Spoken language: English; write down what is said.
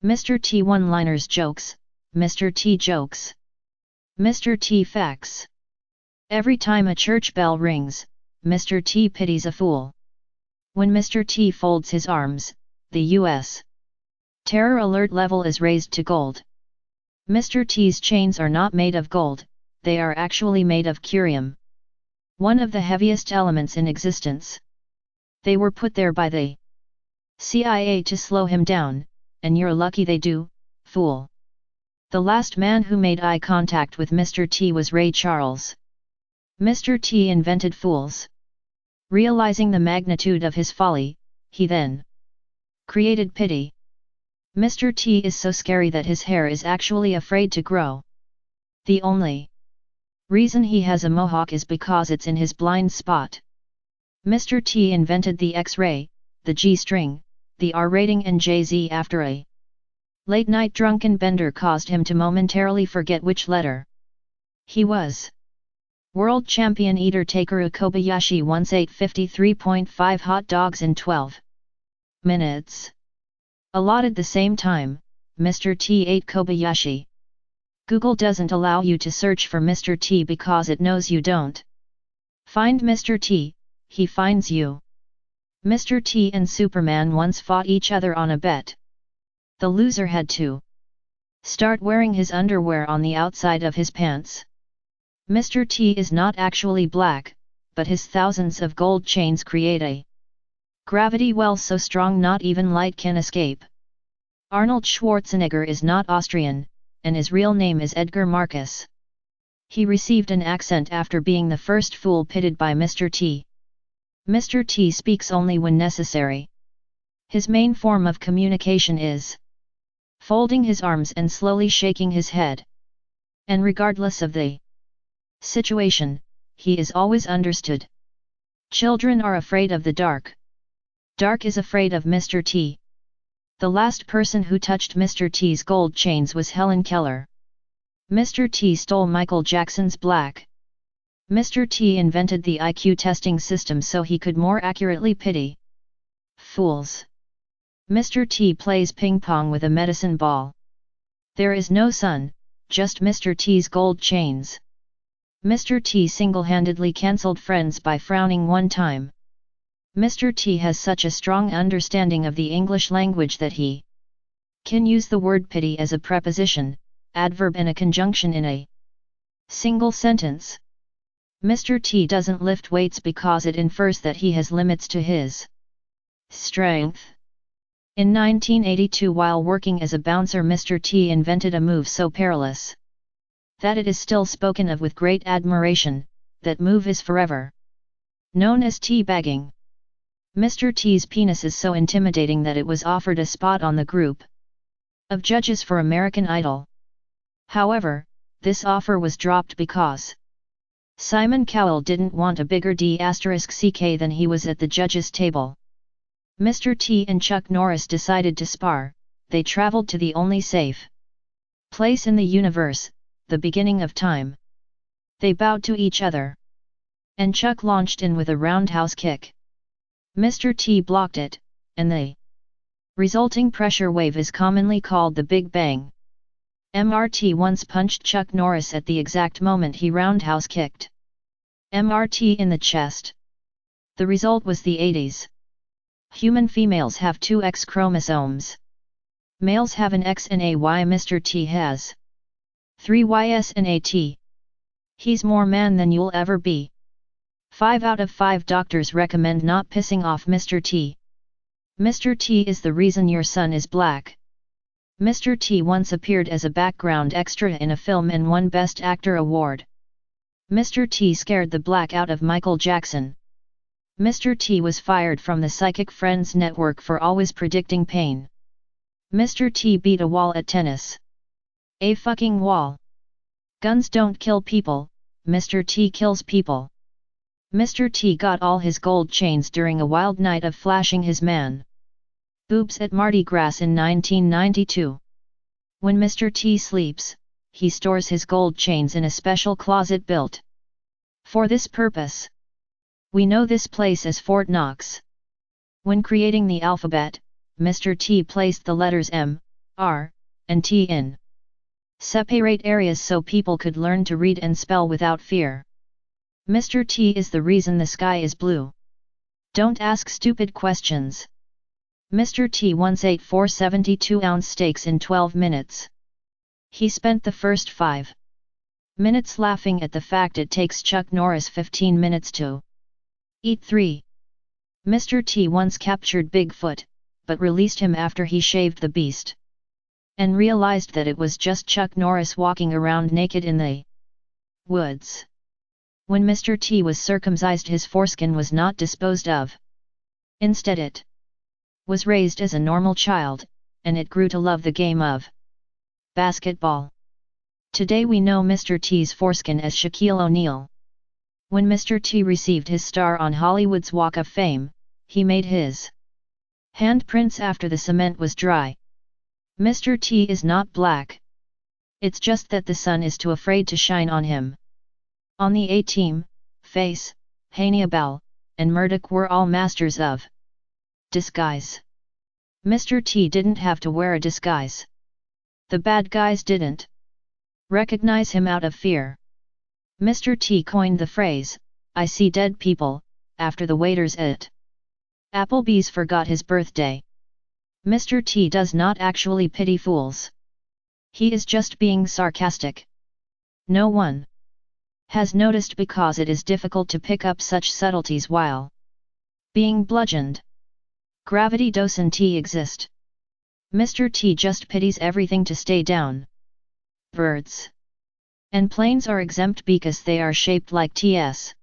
Mr. T one-liners jokes, Mr. T jokes. Mr. T facts. Every time a church bell rings, Mr. T pities a fool. When Mr. T folds his arms, the U.S. terror alert level is raised to gold. Mr. T's chains are not made of gold, they are actually made of curium, one of the heaviest elements in existence. They were put there by the CIA to slow him down, and you're lucky they do, fool. The last man who made eye contact with Mr. T was Ray Charles. Mr. T invented fools. Realizing the magnitude of his folly, he then created pity. Mr. T is so scary that his hair is actually afraid to grow. The only reason he has a mohawk is because it's in his blind spot. Mr. T invented the X-ray, the G-string, the R rating and Jay-Z after a late-night drunken bender caused him to momentarily forget which letter he was. World champion eater Takeru Kobayashi once ate 53.5 hot dogs in 12 minutes. Allotted the same time, Mr. T ate Kobayashi. Google doesn't allow you to search for Mr. T because it knows you don't find Mr. T, he finds you. Mr. T and Superman once fought each other on a bet. The loser had to start wearing his underwear on the outside of his pants. Mr. T is not actually black, but his thousands of gold chains create a gravity well so strong not even light can escape. Arnold Schwarzenegger is not Austrian, and his real name is Edgar Marcus. He received an accent after being the first fool pitted by Mr. T. Mr. T speaks only when necessary. His main form of communication is folding his arms and slowly shaking his head. And regardless of the situation, he is always understood. Children are afraid of the dark. Dark is afraid of Mr. T. The last person who touched Mr. T's gold chains was Helen Keller. Mr. T stole Michael Jackson's Black. Mr. T invented the IQ testing system so he could more accurately pity fools. Mr. T plays ping pong with a medicine ball. There is no sun, just Mr. T's gold chains. Mr. T single-handedly cancelled Friends by frowning one time. Mr. T has such a strong understanding of the English language that he can use the word pity as a preposition, adverb and a conjunction in a single sentence. Mr. T doesn't lift weights because it infers that he has limits to his strength. In 1982, while working as a bouncer, Mr. T invented a move so perilous that it is still spoken of with great admiration. That move is forever known as teabagging. Mr. T's penis is so intimidating that it was offered a spot on the group of judges for American Idol. However, this offer was dropped because Simon Cowell didn't want a bigger D**ck than he was at the judges' table. Mr. T and Chuck Norris decided to spar. They traveled to the only safe place in the universe, the beginning of time. They bowed to each other, and Chuck launched in with a roundhouse kick. Mr. T blocked it, and the resulting pressure wave is commonly called the Big Bang. MRT once punched Chuck Norris at the exact moment he roundhouse kicked MRT in the chest. The result was the 80s. Human females have 2 X chromosomes. Males have an X and a Y. Mr. T has 3 Ys and a T. He's more man than you'll ever be. 5 out of 5 doctors recommend not pissing off Mr. T. Mr. T is the reason your son is black. Mr. T once appeared as a background extra in a film and won Best Actor award. Mr. T scared the black out of Michael Jackson. Mr. T was fired from the Psychic Friends network for always predicting pain. Mr. T beat a wall at tennis. A fucking wall. Guns don't kill people, Mr. T kills people. Mr. T got all his gold chains during a wild night of flashing his man boobs at Mardi Gras in 1992. When Mr. T sleeps, he stores his gold chains in a special closet built for this purpose. We know this place as Fort Knox. When creating the alphabet, Mr. T placed the letters M, R, and T in. Separate areas so people could learn to read and spell without fear. Mr. T is the reason the sky is blue. Don't ask stupid questions. Mr. T once ate 4 72-ounce steaks in 12 minutes. He spent the first 5 minutes laughing at the fact it takes Chuck Norris 15 minutes to eat 3. Mr. T once captured Bigfoot, but released him after he shaved the beast. And realized that it was just Chuck Norris walking around naked in the woods. When Mr. T was circumcised, his foreskin was not disposed of. Instead it was raised as a normal child, and it grew to love the game of basketball. Today we know Mr. T's foreskin as Shaquille O'Neal. When Mr. T received his star on Hollywood's Walk of Fame, he made his handprints after the cement was dry. Mr. T is not black. It's just that the sun is too afraid to shine on him. On the A-Team, Face, Hannibal, and Murdoch were all masters of disguise. Mr. T didn't have to wear a disguise. The bad guys didn't recognize him out of fear. Mr. T coined the phrase, "I see dead people," after the waiters at Applebee's forgot his birthday. Mr. T does not actually pity fools. He is just being sarcastic. No one has noticed because it is difficult to pick up such subtleties while being bludgeoned. Gravity doesn't T exist. Mr. T just pities everything to stay down. Birds and planes are exempt because they are shaped like TS.